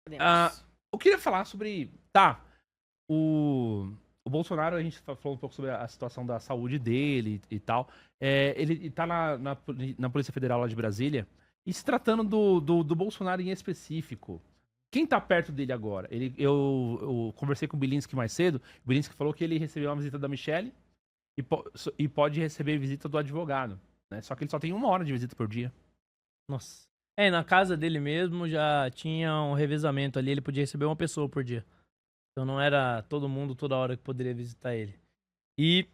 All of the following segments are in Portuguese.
Podemos. Eu queria falar sobre. Tá. O Bolsonaro, a gente falou um pouco sobre a situação da saúde dele e tal. Ele tá na Polícia Federal lá de Brasília. E se tratando do Bolsonaro em específico, quem tá perto dele agora? Eu conversei com o Bilinski mais cedo. O Bilinski falou que ele recebeu uma visita da Michelle e pode receber visita do advogado. Né? Só que ele só tem 1 hora de visita por dia. Nossa. Na casa dele mesmo já tinha um revezamento ali, ele podia receber uma pessoa por dia. Então não era todo mundo toda hora que poderia visitar ele. E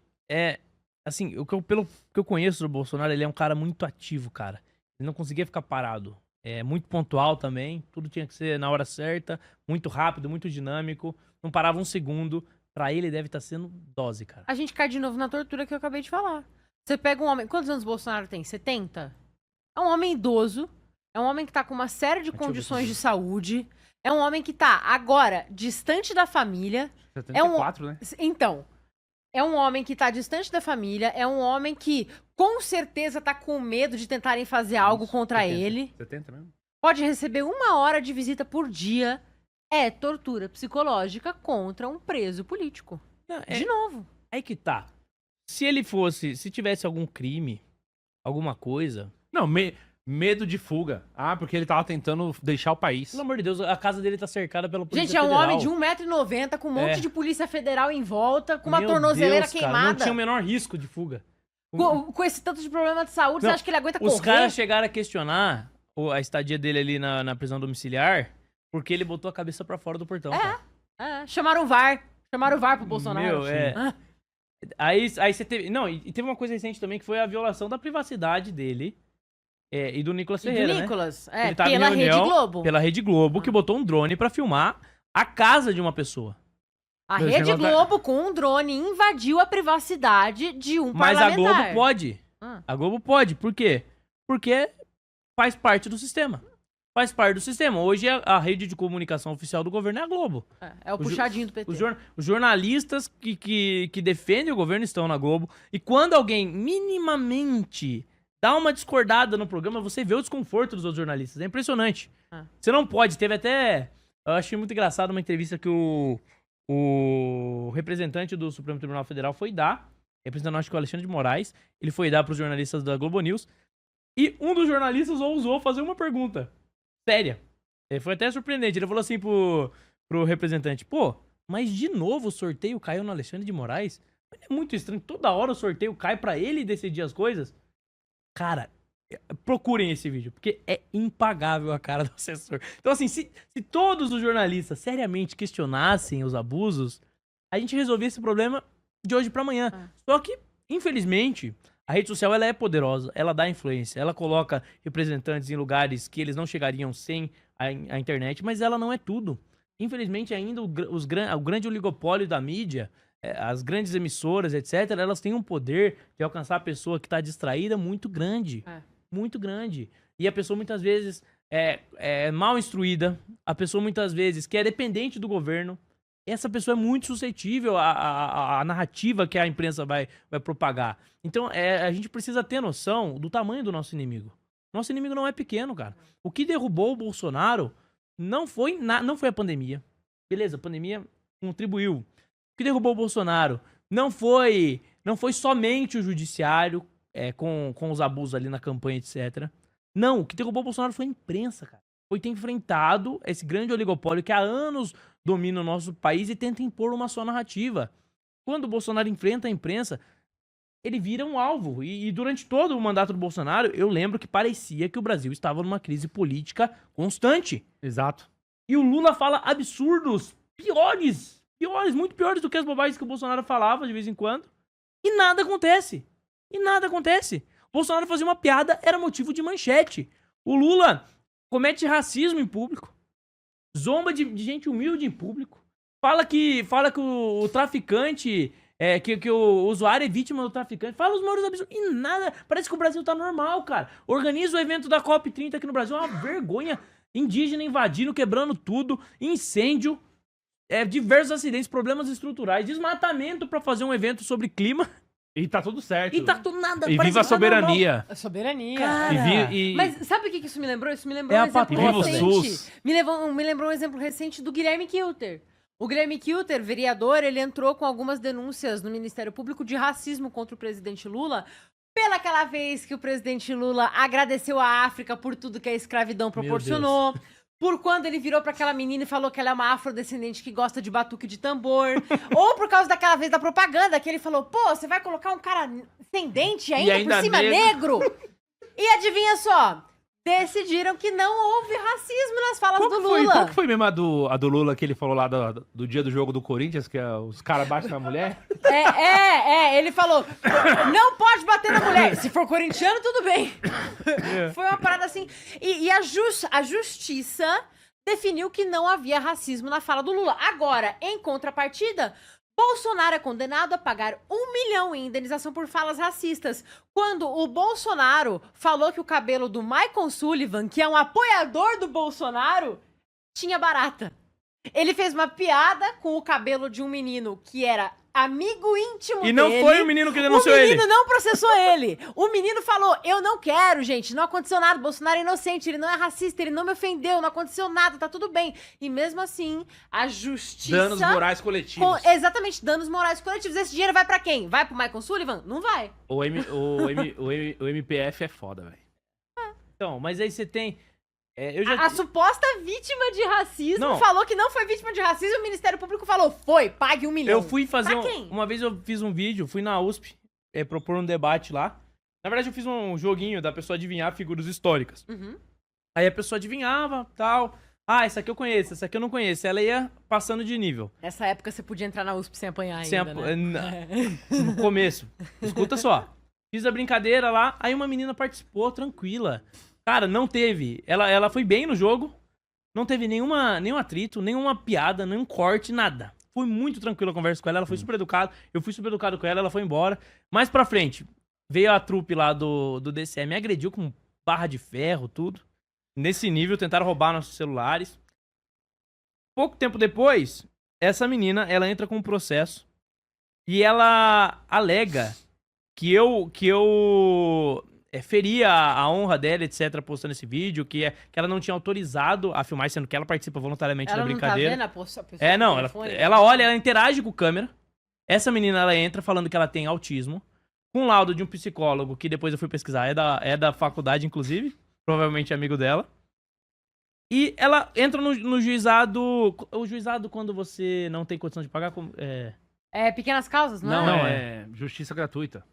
assim, pelo que eu conheço do Bolsonaro, ele é um cara muito ativo, cara. Ele não conseguia ficar parado. É muito pontual também, tudo tinha que ser na hora certa, muito rápido, muito dinâmico, não parava um segundo. Pra ele deve estar sendo dose, cara. A gente cai de novo na tortura que eu acabei de falar. Você pega um homem... Quantos anos o Bolsonaro tem? 70? É um homem idoso. É um homem que tá com uma série de condições de saúde. É um homem que tá, agora, distante da família. 74, né? Então, é um homem que tá distante da família. É um homem que, com certeza, tá com medo de tentarem fazer algo contra 70, ele. 70 mesmo? Pode receber 1 hora de visita por dia. É tortura psicológica contra um preso político. De novo. Aí que tá. Se tivesse algum crime, alguma coisa... Não, medo de fuga. Porque ele tava tentando deixar o país. Pelo amor de Deus, a casa dele tá cercada pela Polícia Gente, é um Federal. homem de 1,90 m, com um monte de polícia federal em volta, com uma Meu tornozeleira Deus, cara, queimada. não tinha o menor risco de fuga. Com esse tanto de problema de saúde, você acha que ele aguenta correr? Os caras chegaram a questionar a estadia dele ali na prisão domiciliar porque ele botou a cabeça pra fora do portão. Cara. Chamaram o VAR. Chamaram o VAR pro Bolsonaro. Aí você teve... Não, e teve uma coisa recente também, que foi a violação da privacidade dele e do Nicolas Ferreira, do Nicolas, né? Ele tava pela em reunião, Rede Globo. Pela Rede Globo, que botou um drone pra filmar a casa de uma pessoa. A Rede Globo, com um drone, invadiu a privacidade de um parlamentar. Mas a Globo pode. A Globo pode. Por quê? Porque faz parte do sistema. Faz parte do sistema. Hoje a rede de comunicação oficial do governo é a Globo. É o puxadinho do PT. Os jornalistas que defendem o governo estão na Globo. E quando alguém minimamente dá uma discordada no programa, você vê o desconforto dos outros jornalistas. É impressionante. Você não pode. Teve até... Eu achei muito engraçado uma entrevista que o representante do Supremo Tribunal Federal foi dar. Representando, acho que o Alexandre de Moraes. Ele foi dar pros jornalistas da Globo News. E um dos jornalistas ousou fazer uma pergunta séria. Foi até surpreendente. Ele falou assim pro representante: pô, mas de novo o sorteio caiu no Alexandre de Moraes? É muito estranho. Toda hora o sorteio cai pra ele decidir as coisas. Cara, procurem esse vídeo, porque é impagável a cara do assessor. Então, assim, se todos os jornalistas seriamente questionassem os abusos, a gente resolvia esse problema de hoje pra amanhã. Só que, infelizmente, a rede social ela é poderosa, ela dá influência, ela coloca representantes em lugares que eles não chegariam sem a internet, mas ela não é tudo. Infelizmente, ainda o grande oligopólio da mídia, as grandes emissoras, etc., elas têm um poder de alcançar a pessoa que está distraída muito grande. Muito grande. E a pessoa muitas vezes é mal instruída, a pessoa muitas vezes que é dependente do governo. Essa pessoa é muito suscetível à narrativa que a imprensa vai propagar. Então, a gente precisa ter noção do tamanho do nosso inimigo. Nosso inimigo não é pequeno, cara. O que derrubou o Bolsonaro não foi a pandemia. Beleza, a pandemia contribuiu. O que derrubou o Bolsonaro não foi somente o judiciário com os abusos ali na campanha, etc. Não, o que derrubou o Bolsonaro foi a imprensa, cara. Foi ter enfrentado esse grande oligopólio que há anos domina o nosso país e tenta impor uma só narrativa. Quando o Bolsonaro enfrenta a imprensa, ele vira um alvo. E durante todo o mandato do Bolsonaro, eu lembro que parecia que o Brasil estava numa crise política constante. Exato. E o Lula fala absurdos piores, muito piores do que as bobagens que o Bolsonaro falava de vez em quando. E nada acontece. O Bolsonaro fazia uma piada, era motivo de manchete. O Lula comete racismo em público. Zomba de gente humilde em público. Fala que o traficante, que o usuário é vítima do traficante. Fala os maiores absurdos. E nada. Parece que o Brasil tá normal, cara. Organiza o evento da COP30 aqui no Brasil. É uma vergonha. Indígena invadindo, quebrando tudo. Incêndio. Diversos acidentes, problemas estruturais. Desmatamento pra fazer um evento sobre clima. E tá tudo certo. E tá tudo nada. E parece viva a que tá normal. soberania. A soberania. Cara, Mas sabe o que isso me lembrou? Isso me lembrou É um a exemplo patroa, Viva o recente. SUS. Me lembrou um exemplo recente do Guilherme Kilter. O Guilherme Kilter, vereador, ele entrou com algumas denúncias no Ministério Público de racismo contra o presidente Lula pelaquela vez que o presidente Lula agradeceu a África por tudo que a escravidão proporcionou. Por quando ele virou pra aquela menina e falou que ela é uma afrodescendente que gosta de batuque de tambor. Ou por causa daquela vez da propaganda que ele falou, pô, você vai colocar um cara sem dente ainda por cima negro? E adivinha só, decidiram que não houve racismo nas falas do Lula. Qual que foi mesmo a do Lula que ele falou lá do dia do jogo do Corinthians, que os caras batem na mulher? Ele falou, não pode bater na mulher. Se for corintiano, tudo bem. Foi uma parada assim. E a justiça definiu que não havia racismo na fala do Lula. Agora, em contrapartida, Bolsonaro é condenado a pagar 1 milhão em indenização por falas racistas. Quando o Bolsonaro falou que o cabelo do Michael Sullivan, que é um apoiador do Bolsonaro, tinha barata. Ele fez uma piada com o cabelo de um menino que era amigo íntimo dele. E não foi o menino que denunciou ele. O menino não processou ele. O menino falou, eu não quero, gente, não aconteceu nada, o Bolsonaro é inocente, ele não é racista, ele não me ofendeu, não aconteceu nada, tá tudo bem. E mesmo assim, a justiça... Danos morais coletivos. Exatamente, danos morais coletivos. Esse dinheiro vai pra quem? Vai pro Michael Sullivan? Não vai. O MPF é foda, velho. Então, mas aí você tem... A suposta vítima de racismo Não. falou que não foi vítima de racismo, o Ministério Público falou, foi, pague 1 milhão. Eu fui fazer Pra quem? uma vez eu fiz um vídeo, fui na USP propor um debate lá. Na verdade eu fiz um joguinho da pessoa adivinhar figuras históricas. Uhum. Aí a pessoa adivinhava, tal. Ah, essa aqui eu conheço, essa aqui eu não conheço. Ela ia passando de nível. Nessa época você podia entrar na USP sem apanhar Sem ainda, né? No começo. Escuta só. Fiz a brincadeira lá, aí uma menina participou, tranquila. Cara, não teve. Ela foi bem no jogo. Não teve nenhum atrito, nenhuma piada, nenhum corte, nada. Foi muito tranquila a conversa com ela. Ela foi super educada. Eu fui super educado com ela foi embora. Mais pra frente, veio a trupe lá do DCE, me agrediu com barra de ferro, tudo. Nesse nível, tentaram roubar nossos celulares. Pouco tempo depois, essa menina, ela entra com um processo. E ela alega que eu feria a honra dela, etc., postando esse vídeo, que ela não tinha autorizado a filmar, sendo que ela participa voluntariamente da brincadeira. Ela não tá vendo a Não, telefone? ela olha, ela interage com a câmera. Essa menina, ela entra falando que ela tem autismo, com laudo de um psicólogo, que depois eu fui pesquisar, é da faculdade, inclusive, provavelmente amigo dela. E ela entra no juizado, o juizado quando você não tem condição de pagar, Pequenas causas, não, Não, é? Justiça gratuita.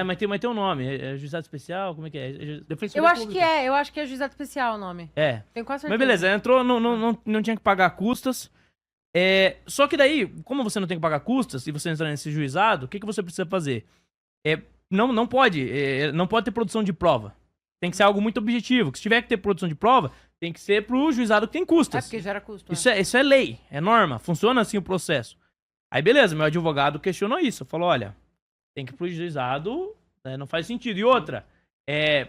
mas tem um nome, juizado especial, como é que é? Defensoria Eu acho Pública. que eu acho que é juizado especial o nome. Tenho quase certeza. Mas beleza, entrou, não tinha que pagar custas. Só que daí, como você não tem que pagar custas e você entra nesse juizado, o que você precisa fazer? Não pode ter produção de prova. Tem que ser algo muito objetivo. Se tiver que ter produção de prova, tem que ser pro juizado que tem custas. Porque gera custo. Isso é lei, é norma, funciona assim o processo. Aí beleza, meu advogado questionou isso, falou, olha, tem que ir pro juizado, não faz sentido. E outra,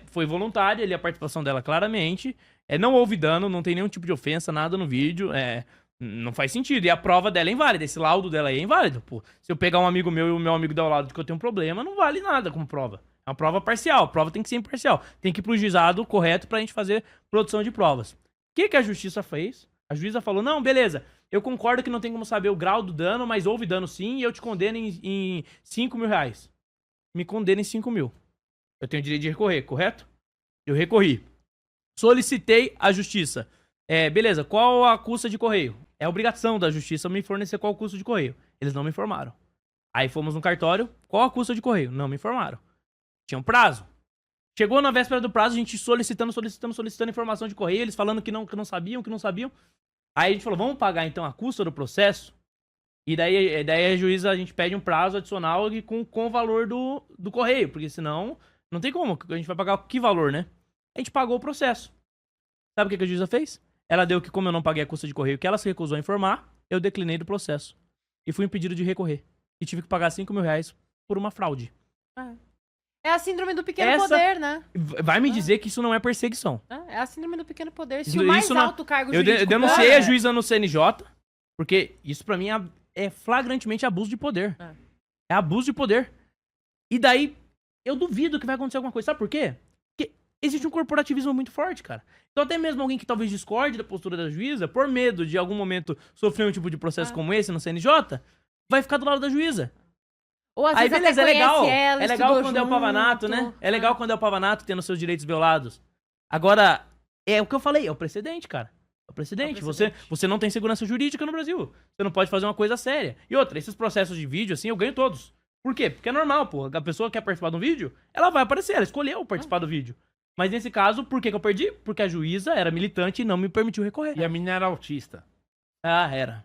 foi voluntária ali a participação dela claramente, não houve dano, não tem nenhum tipo de ofensa, nada no vídeo, não faz sentido. E a prova dela é inválida, esse laudo dela aí é inválido. Pô, se eu pegar um amigo meu e o meu amigo der o laudo de que eu tenho um problema, não vale nada como prova. É uma prova parcial, a prova tem que ser imparcial. Tem que ir pro juizado correto pra gente fazer produção de provas. O que a justiça fez? A juíza falou, não, beleza, eu concordo que não tem como saber o grau do dano, mas houve dano sim e eu te condeno em 5 mil reais. Me condena em 5 mil. Eu tenho o direito de recorrer, correto? Eu recorri. Solicitei à justiça. Beleza, qual a custa de correio? É obrigação da justiça me fornecer qual o custo de correio. Eles não me informaram. Aí fomos no cartório, qual a custa de correio? Não me informaram. Tinha um prazo. Chegou na véspera do prazo, a gente solicitando informação de correio, eles falando que não sabiam. Aí a gente falou, vamos pagar então a custa do processo? E daí a juíza, a gente pede um prazo adicional com o valor do correio, porque senão não tem como, a gente vai pagar que valor, né? A gente pagou o processo. Sabe o que a juíza fez? Ela deu que, como eu não paguei a custa de correio, que ela se recusou a informar, eu declinei do processo. E fui impedido de recorrer. E tive que pagar 5 mil reais por uma fraude. É a síndrome do pequeno poder, né? Vai me dizer que isso não é perseguição. É a síndrome do pequeno poder. Se Isso- o mais isso não- alto cargo Eu jurídico... denunciei ganha, a juíza no CNJ, porque isso pra mim é flagrantemente abuso de poder. É abuso de poder. E daí, eu duvido que vai acontecer alguma coisa. Sabe por quê? Porque existe um corporativismo muito forte, cara. Então até mesmo alguém que talvez discorde da postura da juíza, por medo de algum momento sofrer um tipo de processo como esse no CNJ, vai ficar do lado da juíza. Ou às Aí vezes beleza, até é legal. conhece ela, É legal estudou quando é o pavanato, junto. né? É legal quando é o pavanato tendo seus direitos violados. Agora, é o que eu falei, é o precedente, cara. É o precedente. Você não tem segurança jurídica no Brasil. Você não pode fazer uma coisa séria. E outra, esses processos de vídeo, assim, eu ganho todos. Por quê? Porque é normal, pô. A pessoa quer participar de um vídeo, ela vai aparecer, ela escolheu participar do vídeo. Mas nesse caso, por que eu perdi? Porque a juíza era militante e não me permitiu recorrer. E a menina era autista. Ah, era.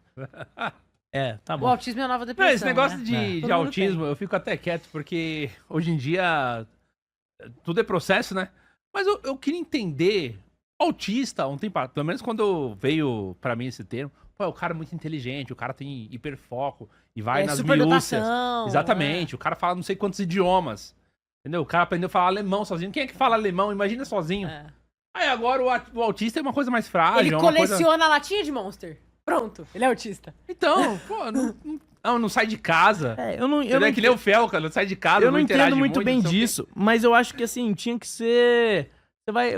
É, tá O bom. autismo é a nova depressão, Não, esse negócio né? de Todo mundo autismo, eu fico até quieto, porque hoje em dia tudo é processo, né? Mas eu queria entender, autista, um tempo, pelo menos quando veio pra mim esse termo, pô, o cara é muito inteligente, o cara tem hiperfoco e vai nas minúcias. superdotação, Exatamente, o cara fala não sei quantos idiomas, entendeu? O cara aprendeu a falar alemão sozinho. Quem é que fala alemão? Imagina sozinho. É. Aí agora o autista é uma coisa mais frágil. Ele é uma coisa... coleciona latinha de Monster. Pronto, ele é autista. Então, pô, não sai de casa. Eu não, Ele é que nem o Fel, cara, não sai de casa, eu não interage entendo muito bem não sei o quê. disso, mas eu acho que assim, tinha que ser.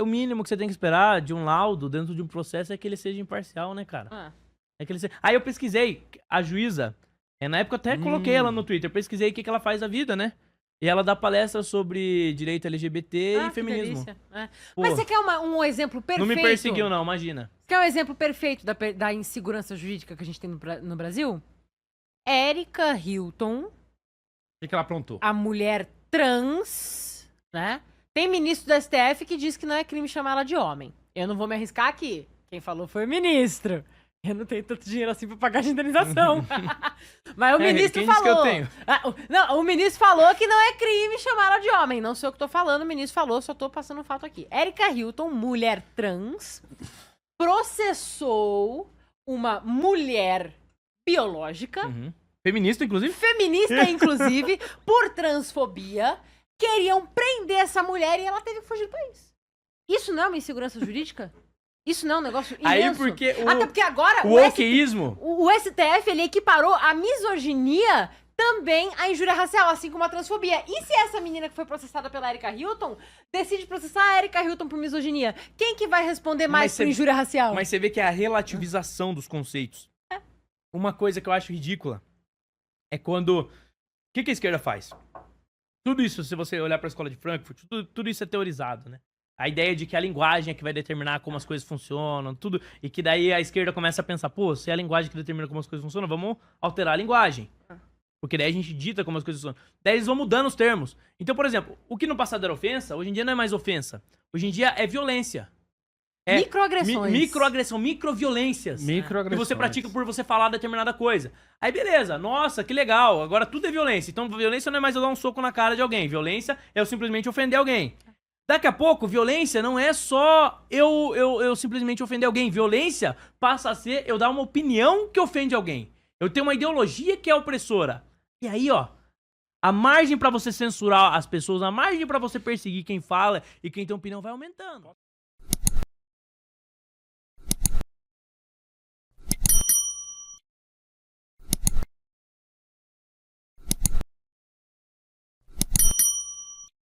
O mínimo que você tem que esperar de um laudo dentro de um processo é que ele seja imparcial, né, cara? Ah. É que ele seja... Aí eu pesquisei, a juíza, na época eu até coloquei ela no Twitter, pesquisei o que ela faz da vida, né? E ela dá palestra sobre direito LGBT e que feminismo. delícia. É. Pô, Mas você quer um exemplo perfeito? não me perseguiu, não, imagina. Você quer um exemplo perfeito da insegurança jurídica que a gente tem no Brasil? Erika Hilton, O que ela aprontou? a mulher trans, né? Tem ministro do STF que diz que não é crime chamar ela de homem. Eu não vou me arriscar aqui. Quem falou foi o ministro. Eu não tenho tanto dinheiro assim pra pagar de indenização. Mas o ministro quem disse falou. que eu tenho? Não, o ministro falou que não é crime chamar ela de homem. Não sei o que tô falando, o ministro falou, só tô passando um fato aqui. Erika Hilton, mulher trans, processou uma mulher biológica, Feminista, inclusive? feminista inclusive, por transfobia. Queriam prender essa mulher e ela teve que fugir do país. Isso não é uma insegurança jurídica? Isso não é um negócio imenso? Aí porque Até porque agora o wokeísmo... o STF, ele equiparou a misoginia também à injúria racial, assim como a transfobia. E se essa menina que foi processada pela Erika Hilton decide processar a Erika Hilton por misoginia? Quem que vai responder mais por injúria racial? Mas você vê que é a relativização dos conceitos. Uma coisa que eu acho ridícula é quando... O que a esquerda faz? Tudo isso, se você olhar pra escola de Frankfurt, tudo isso é teorizado, né? A ideia de que a linguagem é que vai determinar como as coisas funcionam, tudo. E que daí a esquerda começa a pensar, pô, se é a linguagem que determina como as coisas funcionam, vamos alterar a linguagem. Porque daí a gente dita como as coisas funcionam. Daí eles vão mudando os termos. Então, por exemplo, o que no passado era ofensa, hoje em dia não é mais ofensa. Hoje em dia é violência. É Microagressões. Microagressão, microviolências. Que você pratica por você falar determinada coisa. Aí beleza, nossa, que legal, agora tudo é violência. Então violência não é mais eu dar um soco na cara de alguém. Violência é eu simplesmente ofender alguém. Daqui a pouco, violência não é só eu simplesmente ofender alguém. Violência passa a ser eu dar uma opinião que ofende alguém. Eu tenho uma ideologia que é opressora. E aí, ó, a margem pra você censurar as pessoas, a margem pra você perseguir quem fala e quem tem opinião vai aumentando.